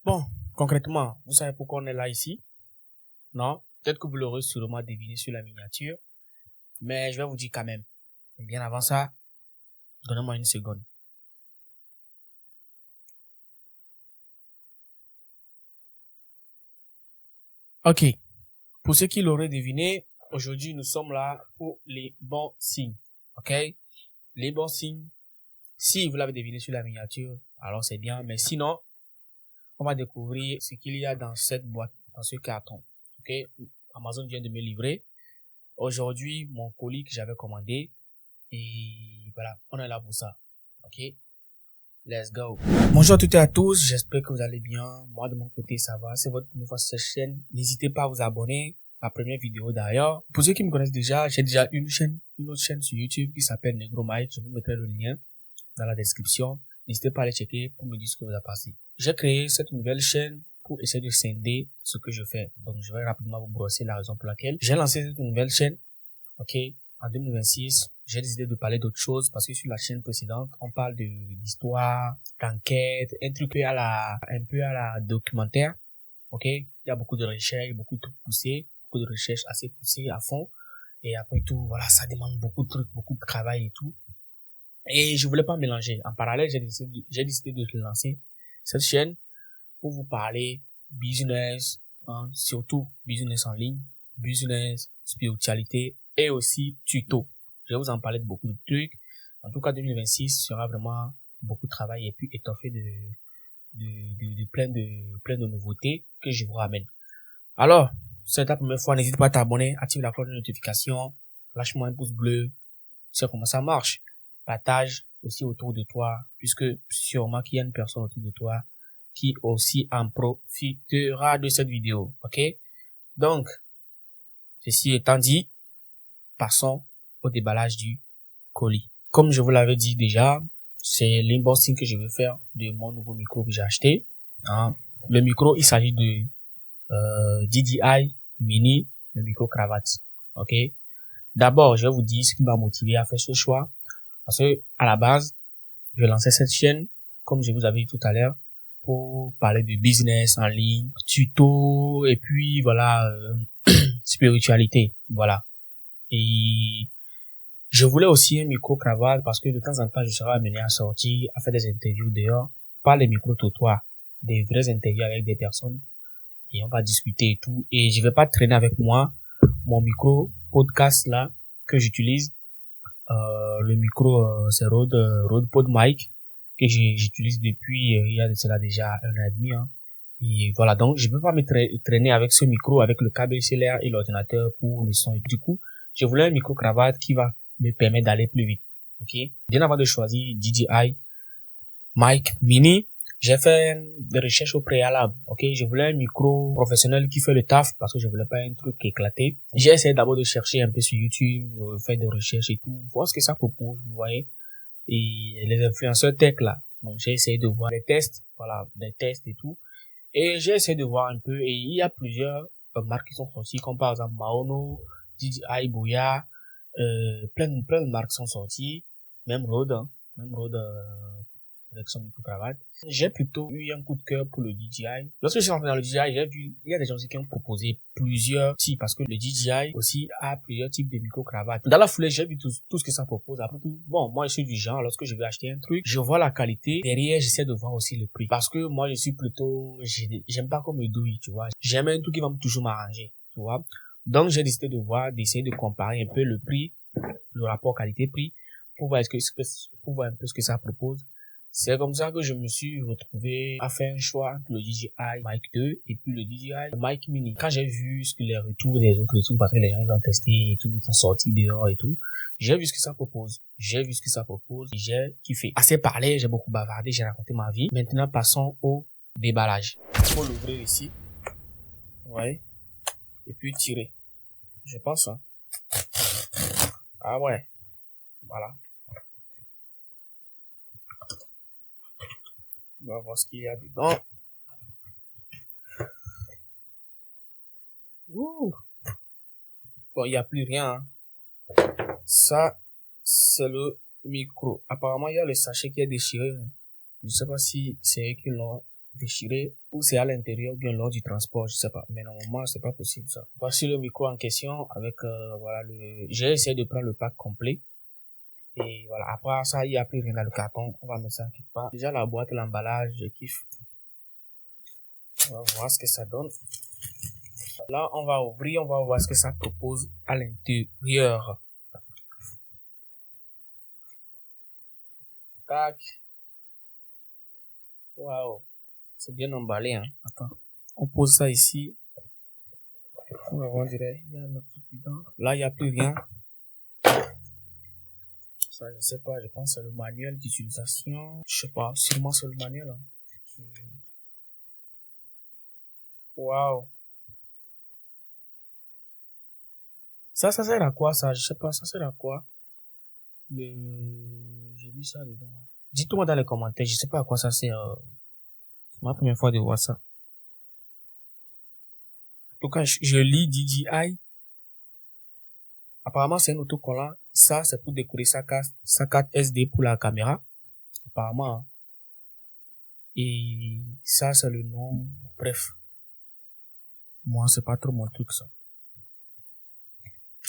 Bon, concrètement, vous savez pourquoi on est là ici? Non? Peut-être que vous l'aurez sûrement deviné sur la miniature, mais je vais vous dire quand même. Mais bien avant ça, donnez-moi une seconde. Ok. Pour ceux qui l'auraient deviné, aujourd'hui nous sommes là pour les bons signes. Ok? Les bons signes. Si vous l'avez deviné sur la miniature, alors c'est bien. Mais sinon, on va découvrir ce qu'il y a dans cette boîte, dans ce carton. Ok? Amazon vient de me livrer aujourd'hui mon colis que j'avais commandé. Et voilà, on est là pour ça. Ok? Let's go. Bonjour à toutes et à tous, j'espère que vous allez bien. Moi de mon côté ça va, c'est votre première fois sur cette chaîne. N'hésitez pas à vous abonner. Ma première vidéo d'ailleurs. Pour ceux qui me connaissent déjà, j'ai déjà une autre chaîne sur YouTube qui s'appelle Negro Mike. Je vous mettrai le lien dans la description. N'hésitez pas à aller checker pour me dire ce que vous a passé. J'ai créé cette nouvelle chaîne pour essayer de scinder ce que je fais. Donc je vais rapidement vous brosser la raison pour laquelle j'ai lancé cette nouvelle chaîne. Ok, en 2026, j'ai décidé de parler d'autre chose parce que sur la chaîne précédente, on parle d'histoire, d'enquête, un peu à la documentaire. Ok, il y a beaucoup de recherches, beaucoup de trucs poussés, beaucoup de recherches assez poussées à fond. Et après tout, voilà, ça demande beaucoup de trucs, beaucoup de travail et tout. Et je voulais pas mélanger. En parallèle, j'ai décidé de lancer cette chaîne pour vous parler business, hein, surtout business en ligne, business, spiritualité et aussi tuto. Je vais vous en parler de beaucoup de trucs. En tout cas, 2026 sera vraiment beaucoup de travail et puis étoffé de plein de nouveautés que je vous ramène. Alors, si c'est ta première fois, n'hésite pas à t'abonner, active la cloche de notification, lâche-moi un pouce bleu, tu sais comment ça marche. Partage aussi autour de toi, puisque sûrement qu'il y a une personne autour de toi qui aussi en profitera de cette vidéo, ok? Donc, ceci étant dit, passons au déballage du colis. Comme je vous l'avais dit déjà, c'est l'unboxing que je vais faire de mon nouveau micro que j'ai acheté. Hein. Le micro, il s'agit de DJI Mini, le micro cravate, ok? D'abord, je vais vous dire ce qui m'a motivé à faire ce choix, parce que à la base, je lançais cette chaîne, comme je vous avais dit tout à l'heure, pour parler de business en ligne, tuto, et puis voilà, spiritualité, voilà. Et je voulais aussi un micro-cravate parce que de temps en temps, je serai amené à sortir, à faire des interviews dehors, pas les micro-trottoirs, des vraies interviews avec des personnes, et on va discuter et tout. Et je vais pas traîner avec moi mon micro-podcast là, que j'utilise. Le micro, c'est Rode PodMic que j'utilise depuis il y a de cela déjà 1 an et demi. Hein. Et voilà, donc je peux pas me traîner avec ce micro, avec le câble XLR et l'ordinateur pour le son. Et du coup, je voulais un micro cravate qui va me permettre d'aller plus vite. Ok. Bien avant de choisir DJI Mic Mini, j'ai fait des recherches au préalable. Ok. Je voulais un micro professionnel qui fait le taf parce que je voulais pas un truc éclaté. J'ai essayé d'abord de chercher un peu sur YouTube, faire des recherches et tout, voir ce que ça propose, vous voyez. Et les influenceurs tech là. Donc j'ai essayé de voir des tests, voilà, des tests et tout. Et j'ai essayé de voir un peu et il y a plusieurs marques qui sont sorties, comme par exemple Maono, DJI, Boya, plein de marques sont sorties, même Rode, hein, même Rode avec son micro-cravate. J'ai plutôt eu un coup de cœur pour le DJI. Lorsque je suis rentré dans le DJI, j'ai vu, il y a des gens aussi qui ont proposé plusieurs types, parce que le DJI aussi a plusieurs types de micro-cravates. Dans la foulée, j'ai vu tout ce que ça propose. Après tout, bon, moi je suis du genre, lorsque je vais acheter un truc, je vois la qualité. Derrière, j'essaie de voir aussi le prix. Parce que moi, je suis plutôt, j'aime pas comme le douille, tu vois. J'aime un truc qui va toujours m'arranger, tu vois. Donc, j'ai décidé d'essayer de comparer un peu le prix, le rapport qualité-prix, pour voir pour voir un peu ce que ça propose. C'est comme ça que je me suis retrouvé à faire un choix entre le DJI Mic 2 et puis le DJI Mic Mini. Quand j'ai vu ce que les retours des autres et tout, parce que les gens ils ont testé et tout, ils sont sortis dehors et tout, j'ai vu ce que ça propose. J'ai vu ce que ça propose et j'ai kiffé. Assez parlé, j'ai beaucoup bavardé, j'ai raconté ma vie. Maintenant, passons au déballage. Il faut l'ouvrir ici. Ouais. Et puis tirer. Je pense, hein. Ah ouais. Voilà. On va voir ce qu'il y a dedans. Ouh. Bon, il n'y a plus rien. Hein. Ça, c'est le micro. Apparemment, il y a le sachet qui est déchiré. Je ne sais pas si c'est eux qui l'ont déchiré, ou c'est à l'intérieur, ou bien lors du transport, je sais pas. Mais normalement, c'est pas possible, ça. Voici le micro en question avec, voilà, j'ai essayé de prendre le pack complet. Et voilà, après ça, il n'y a plus rien dans le carton. On va mettre ça quelque part. Déjà, la boîte, l'emballage, je kiffe. On va voir ce que ça donne. Là, on va ouvrir, on va voir ce que ça propose à l'intérieur. Tac. Waouh. C'est bien emballé, hein. Attends. On pose ça ici. On va voir, on dirait, il y a un autre truc dedans. Là, il n'y a plus rien. Ça, je sais pas, je pense que c'est le manuel d'utilisation. Je sais pas, sûrement c'est le manuel, hein. Waouh. Ça sert à quoi, ça? Je sais pas, ça sert à quoi? J'ai vu ça dedans. Dites-moi dans les commentaires, je sais pas à quoi ça sert. C'est ma première fois de voir ça. En tout cas, je lis DJI. Apparemment, c'est un autocollant. Ça, c'est pour décorer sa carte SD pour la caméra. Apparemment. Hein. Et ça, c'est le nom. Bref. Moi, c'est pas trop mon truc, ça.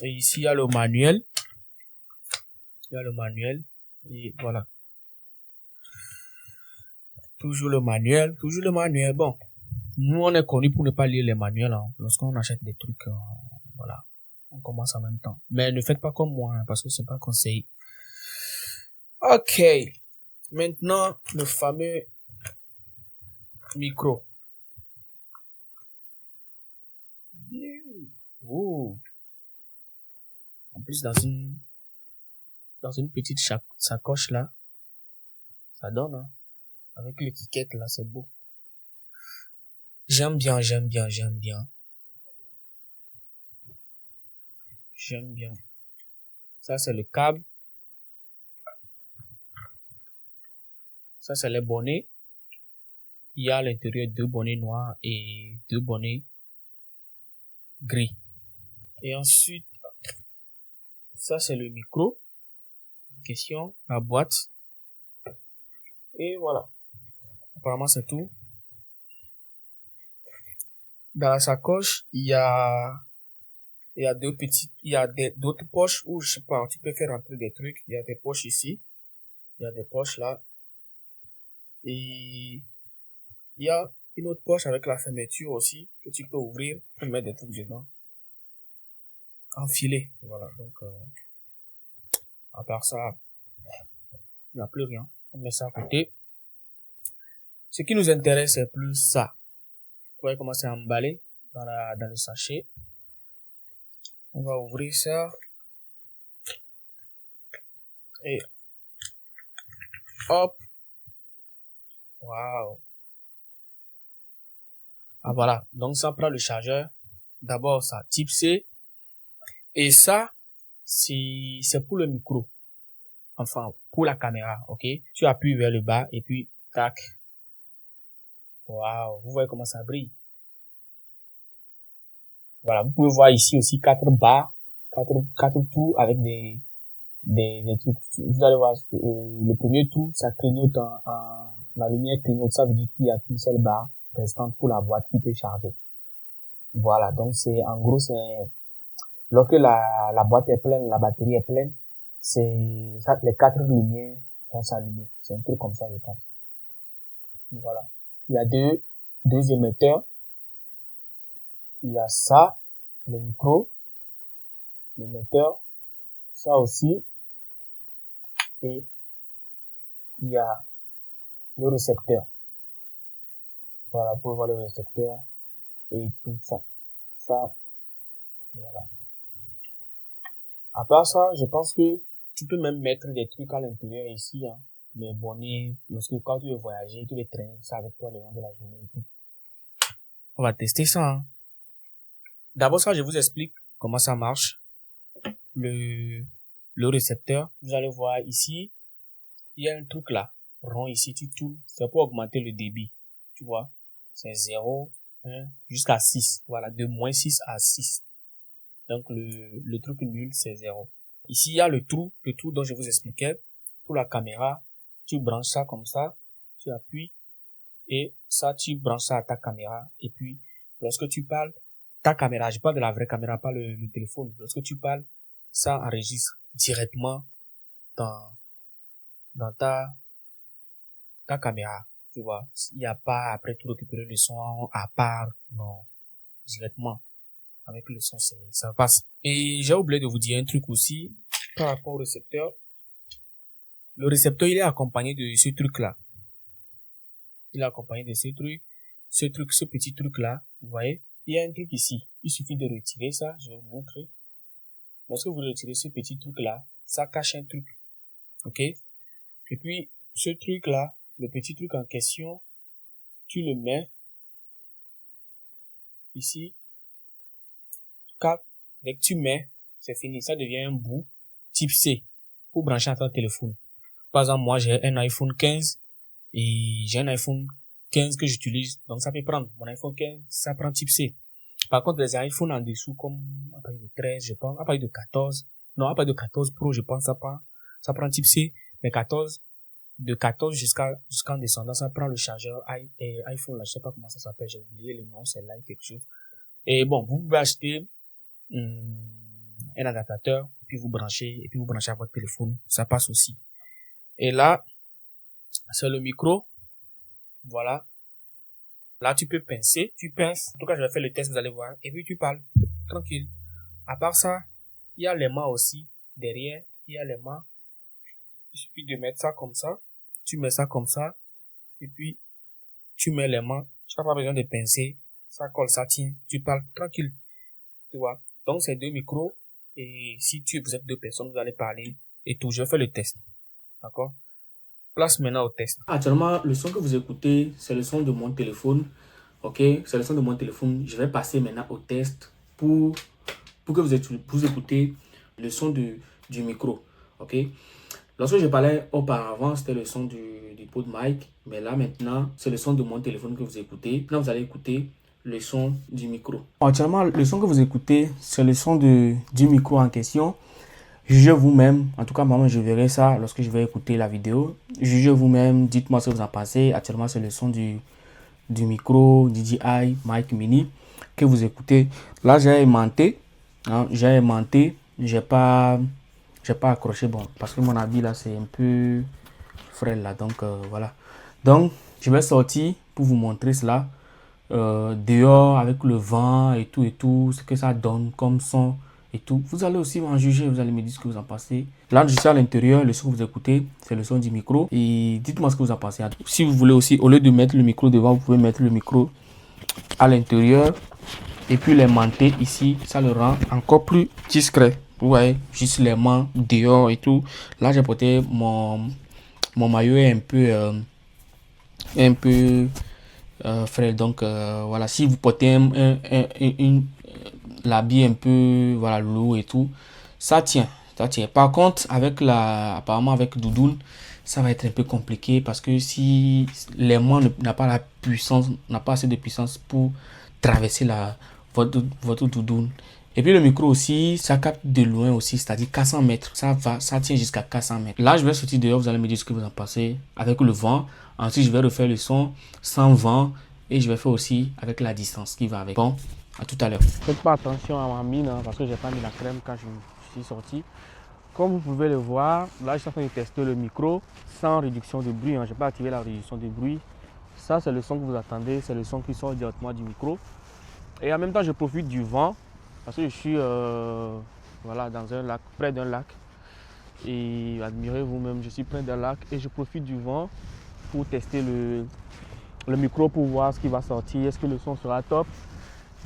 Et ici, il y a le manuel. Il y a le manuel. Et voilà. Toujours le manuel. Toujours le manuel. Bon. Nous, on est connus pour ne pas lire les manuels. Hein. Lorsqu'on achète des trucs, voilà. On commence en même temps. Mais ne faites pas comme moi, hein, parce que c'est pas conseillé. Ok. Maintenant, le fameux micro. Oh. En plus, dans une petite sacoche là, ça donne, hein. Avec l'étiquette là, c'est beau. J'aime bien. J'aime bien. Ça, c'est le câble. Ça, c'est les bonnets. Il y a à l'intérieur 2 bonnets noirs et 2 bonnets gris. Et ensuite, ça, c'est le micro en question, la boîte. Et voilà. Apparemment, c'est tout. Dans la sacoche, il y a d'autres poches où, je sais pas, tu peux faire rentrer des trucs. Il y a des poches ici. Il y a des poches là. Et il y a une autre poche avec la fermeture aussi que tu peux ouvrir pour mettre des trucs dedans. Enfilé. Voilà. Donc, à part ça, il n'y a plus rien. On met ça à côté. Ce qui nous intéresse, c'est plus ça. Vous voyez comment c'est emballé dans le sachet. On va ouvrir ça. Et hop. Waouh. Ah voilà. Donc ça prend le chargeur. D'abord ça type C. Et ça, c'est pour le micro. Enfin, pour la caméra, ok? Tu appuies vers le bas et puis tac. Waouh. Vous voyez comment ça brille. Voilà. Vous pouvez voir ici aussi 4 barres, 4 trous avec des trucs. Vous allez voir, le premier trou, ça clignote la lumière clignote. Ça veut dire qu'il y a qu'une seule barre restante pour la boîte qui peut charger. Voilà. Donc en gros, lorsque la boîte est pleine, la batterie est pleine, ça, les 4 lumières vont s'allumer. C'est un truc comme ça, je pense. Voilà. Il y a deux émetteurs. Il y a ça, le micro, l'émetteur, ça aussi. Et il y a le récepteur. Voilà, vous pouvez voir le récepteur et tout ça. Ça, voilà. À part ça, je pense que tu peux même mettre des trucs à l'intérieur ici, hein. Les bonnets, quand tu veux voyager, tu veux traîner ça avec toi le long de la journée et tout. On va tester ça, hein. D'abord, ça, je vous explique comment ça marche. Le récepteur, vous allez voir ici, il y a un truc là, rond ici, tu tournes, c'est pour augmenter le débit, tu vois. C'est 0, 1, jusqu'à 6. Voilà, de moins 6 à 6. Donc, le truc nul, c'est 0. Ici, il y a le trou dont je vous expliquais. Pour la caméra, tu branches ça comme ça, tu appuies, Et ça, tu branches ça à ta caméra. Et puis, lorsque tu parles, ta caméra, je parle de la vraie caméra, pas le téléphone. Lorsque tu parles, ça enregistre directement dans ta caméra. Tu vois, il n'y a pas après tout récupérer le son à part, non, directement. Avec le son, ça passe. Et j'ai oublié de vous dire un truc aussi par rapport au récepteur. Le récepteur, il est accompagné de ce truc-là. Il est accompagné de ce petit truc-là. Vous voyez, il y a un truc ici. Il suffit de retirer ça. Je vais vous montrer. Lorsque vous retirez ce petit truc-là, ça cache un truc. Ok? Et puis, ce truc-là, le petit truc en question, tu le mets ici. Dès que tu mets, c'est fini. Ça devient un bout type C pour brancher à ton téléphone. Par exemple, moi, j'ai un iPhone 15 et j'ai un iPhone 15 que j'utilise. Donc, ça peut prendre. Mon iPhone 15, ça prend type C. Par contre, les iPhones en dessous, comme à partir de 13, je pense, à partir de 14, non, à partir de 14 Pro, je pense, ça prend type C. Mais de 14 jusqu'en descendant, ça prend le chargeur iPhone, là, je sais pas comment ça s'appelle, j'ai oublié le nom, c'est là quelque chose. Et bon, vous pouvez acheter un adaptateur, puis vous branchez à votre téléphone, ça passe aussi. Et là, c'est le micro, voilà. Là, tu peux pincer, tu pinces. En tout cas, je vais faire le test, vous allez voir. Et puis, tu parles, tranquille. À part ça, il y a les mains aussi. Derrière, il y a les mains. Il suffit de mettre ça comme ça. Tu mets ça comme ça. Et puis, tu mets les mains. Tu n'as pas besoin de pincer. Ça colle, ça tient. Tu parles, tranquille. Tu vois. Donc, c'est 2 micros. Et si vous êtes 2 personnes, vous allez parler et tout. Je vais faire le test. D'accord? Place maintenant au test. Actuellement, le son que vous écoutez, c'est le son de mon téléphone. Ok, c'est le son de mon téléphone. Je vais passer maintenant au test pour que vous écoutez le son du micro. Ok, lorsque je parlais auparavant, c'était le son du pot de mic. Mais là maintenant, c'est le son de mon téléphone que vous écoutez. Là, vous allez écouter le son du micro. Actuellement, le son que vous écoutez, c'est le son du micro en question. Jugez vous-même, en tout cas moi je verrai ça lorsque je vais écouter la vidéo. Jugez vous-même, dites-moi ce que vous en pensez. Actuellement c'est le son du micro DJI Mic Mini que vous écoutez. Là j'ai aimanté, j'ai pas accroché, bon, parce que mon habit là c'est un peu frêle là, donc voilà. Donc je vais sortir pour vous montrer cela dehors avec le vent et tout, ce que ça donne comme son et tout. Vous allez aussi en juger, vous allez me dire ce que vous en pensez. Là, je suis à l'intérieur, le son que vous écoutez, c'est le son du micro. Et dites-moi ce que vous en pensez. Si vous voulez aussi, au lieu de mettre le micro devant, vous pouvez mettre le micro à l'intérieur. Et puis les manter ici, ça le rend encore plus discret. Vous voyez, juste les mains dehors et tout. Là, j'ai porté mon maillot est un peu frère, donc voilà, si vous portez l'habit un peu voilà lourd et tout, ça tient. Par contre, apparemment avec doudoune, ça va être un peu compliqué parce que si les mains n'a pas la puissance, n'a pas assez de puissance pour traverser votre doudoune. Et puis le micro aussi, ça capte de loin aussi, c'est-à-dire 400 mètres. Ça tient jusqu'à 400 mètres. Là, je vais sortir dehors, vous allez me dire ce que vous en pensez avec le vent. Ensuite, je vais refaire le son sans vent et je vais faire aussi avec la distance qui va avec. Bon, à tout à l'heure. Faites pas attention à ma mine parce que j'ai pas mis la crème quand je suis sorti. Comme vous pouvez le voir, là, je suis en train de tester le micro sans réduction de bruit. Je n'ai pas activé la réduction de bruit. Ça, c'est le son que vous attendez. C'est le son qui sort directement du micro. Et en même temps, je profite du vent parce que je suis voilà, dans un lac, près d'un lac. Et admirez vous-même, je suis près d'un lac et je profite du vent pour tester le micro pour voir ce qui va sortir. Est-ce que le son sera top?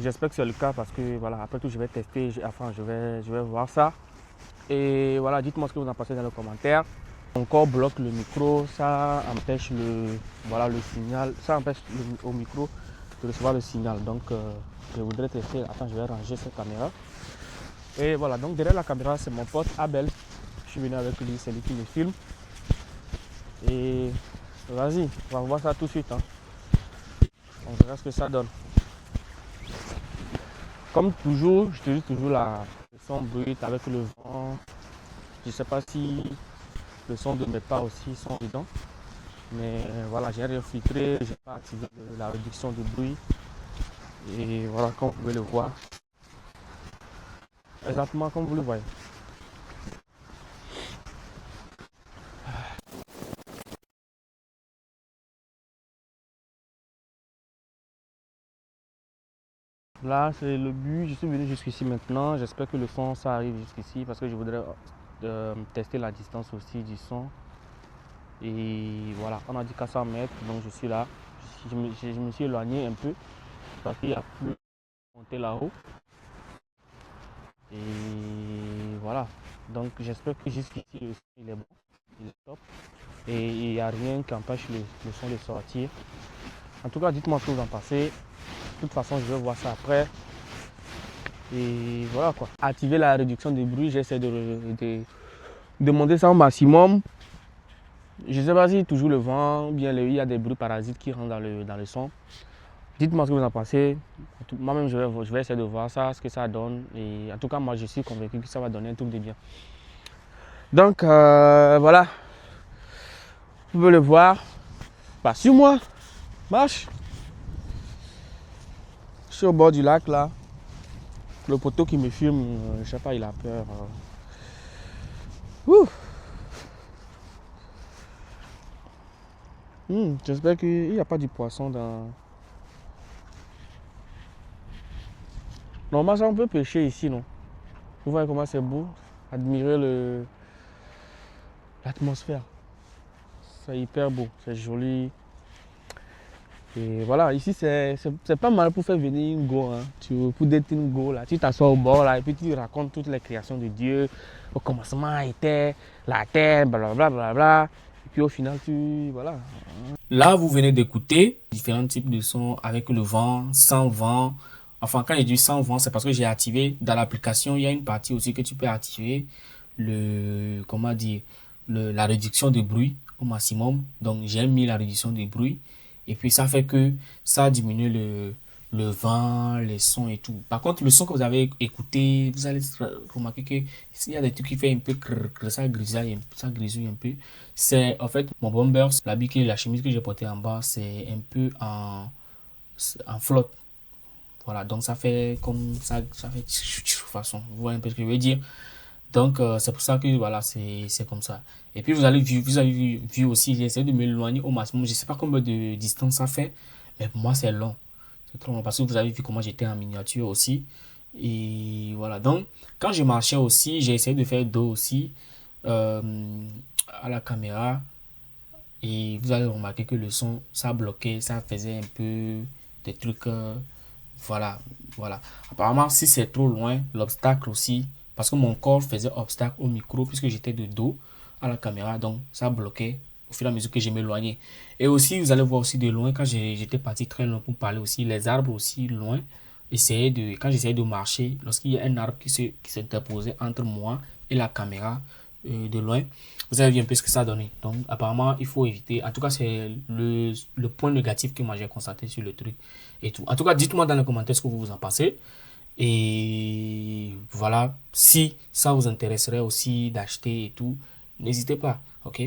J'espère que c'est le cas parce que voilà, après tout, je vais tester, je vais voir ça. Et voilà, dites-moi ce que vous en pensez dans les commentaires. Encore bloque le micro, ça empêche le signal, ça empêche au micro de recevoir le signal. Donc je voudrais tester. Attends, je vais ranger cette caméra. Et voilà, donc derrière la caméra, c'est mon pote Abel. Je suis venu avec lui, c'est lui qui me filme. Et vas-y, on va voir ça tout de suite. On verra ce que ça donne. Comme toujours, je te dis toujours la son brut avec le vent. Je ne sais pas si le son de mes pas aussi sont dedans. Mais voilà, j'ai rien filtré, j'ai pas activé la réduction de bruit. Et voilà, comme vous pouvez le voir, exactement comme vous le voyez. Là, c'est le but. Je suis venu jusqu'ici maintenant. J'espère que le son, ça arrive jusqu'ici parce que je voudrais tester la distance aussi du son. Et voilà, on a dit 400 mètres, donc je suis là. Je me suis éloigné un peu parce qu'il y a plus monter là-haut. Et voilà, donc j'espère que jusqu'ici le son il est bon, il est top. Et il n'y a rien qui empêche le son de sortir. En tout cas, dites-moi ce que vous en pensez. De toute façon, je vais voir ça après. Et voilà quoi. Activer la réduction de bruit, j'essaie de monter ça au maximum. Je ne sais pas si toujours le vent, ou bien il y a des bruits parasites qui rentrent dans le son. Dites-moi ce que vous en pensez. Moi-même, je vais essayer de voir ça, ce que ça donne. Et en tout cas, moi, je suis convaincu que ça va donner un truc de bien. Donc, voilà. Vous pouvez le voir. Bah, sur moi, marche. Je suis au bord du lac, là. Le poteau qui me filme, je sais pas, il a peur. J'espère qu'il n'y a pas du poisson dans... Normalement, ça, on peut pêcher ici, non? Vous voyez comment c'est beau? Admirez l'atmosphère. C'est hyper beau, c'est joli. Et voilà, ici, c'est pas mal pour faire venir une go. Hein. Pour d'être une go, là. Tu t'assois au bord, là, et puis tu racontes toutes les créations de Dieu. Au commencement était la terre, blablabla. Bla, bla, bla. Et puis au final, voilà. Là, vous venez d'écouter différents types de sons avec le vent, sans vent. Enfin, quand j'ai dit sans vent, c'est parce que j'ai activé dans l'application. Il y a une partie aussi que tu peux activer comment dire, la réduction de bruit au maximum. Donc, j'ai mis la réduction de bruit. Et puis, ça fait que ça diminue le vent, les sons et tout. Par contre, le son que vous avez écouté, vous allez remarquer que s'il y a des trucs qui fait un peu ça grisouille un peu. C'est en fait mon bomber, l'habit la chemise que j'ai portée en bas, c'est un peu en flotte. Voilà, donc ça fait comme ça fait façon. Vous voyez un peu ce que je veux dire. Donc c'est pour ça que voilà, c'est comme ça. Et puis vous avez vu aussi, j'ai essayé de m'éloigner au maximum. Je sais pas combien de distance ça fait, mais pour moi c'est long. C'est trop long parce que vous avez vu comment j'étais en miniature aussi. Et voilà, donc quand je marchais aussi, j'ai essayé de faire dos aussi euh, à la caméra. Et vous allez remarquer que le son, ça bloquait, ça faisait un peu des trucs. Voilà, voilà. Apparemment, si c'est trop loin, l'obstacle aussi, parce que mon corps faisait obstacle au micro puisque j'étais de dos à la caméra, donc ça bloquait au fur et à mesure que je m'éloignais. Et aussi, vous allez voir aussi de loin, quand j'étais parti très loin pour parler aussi, les arbres aussi loin, quand j'essayais de marcher, lorsqu'il y a un arbre qui s'interposait entre moi et la caméra de loin, vous avez vu un peu ce que ça donnait. Donc, apparemment, il faut éviter. En tout cas, c'est le point négatif que moi j'ai constaté sur le truc et tout. En tout cas, dites-moi dans les commentaires ce que vous en pensez. Et voilà, si ça vous intéresserait aussi d'acheter et tout, n'hésitez pas. Ok.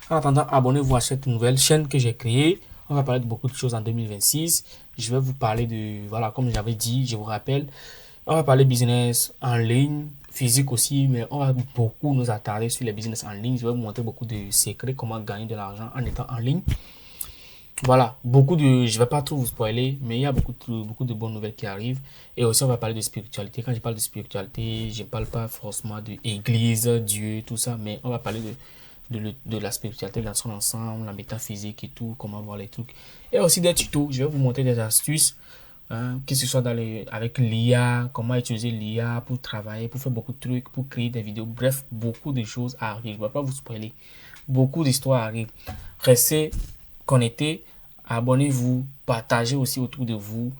En attendant, abonnez-vous à cette nouvelle chaîne que j'ai créée. On va parler de beaucoup de choses en 2026. Je vais vous parler de, voilà, comme j'avais dit, je vous rappelle, on va parler business en ligne, physique aussi, mais on va beaucoup nous attarder sur les business en ligne. Je vais vous montrer beaucoup de secrets, comment gagner de l'argent en étant en ligne. Voilà, je vais pas trop vous spoiler, mais il y a beaucoup de bonnes nouvelles qui arrivent. Et aussi, on va parler de spiritualité. Quand je parle de spiritualité, je parle pas forcément de église, Dieu, tout ça, mais on va parler de la spiritualité dans son ensemble, la métaphysique et tout, comment voir les trucs. Et aussi des tutos. Je vais vous montrer des astuces, hein, que ce soit avec l'IA, comment utiliser l'IA pour travailler, pour faire beaucoup de trucs, pour créer des vidéos. Bref, beaucoup de choses arrivent. Je ne vais pas vous spoiler. Beaucoup d'histoires arrivent. Restez connectez, abonnez-vous, partagez aussi autour de vous.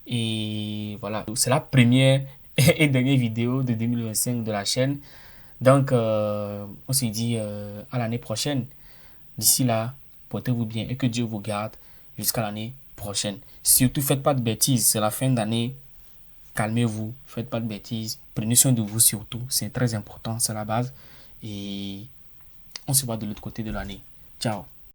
Et voilà, c'est la première et dernière vidéo de 2025 de la chaîne. Donc, on se dit à l'année prochaine. D'ici là, portez-vous bien et que Dieu vous garde jusqu'à l'année prochaine. Surtout, faites pas de bêtises. C'est la fin d'année. Calmez-vous, faites pas de bêtises. Prenez soin de vous surtout. C'est très important, c'est la base. Et on se voit de l'autre côté de l'année. Ciao.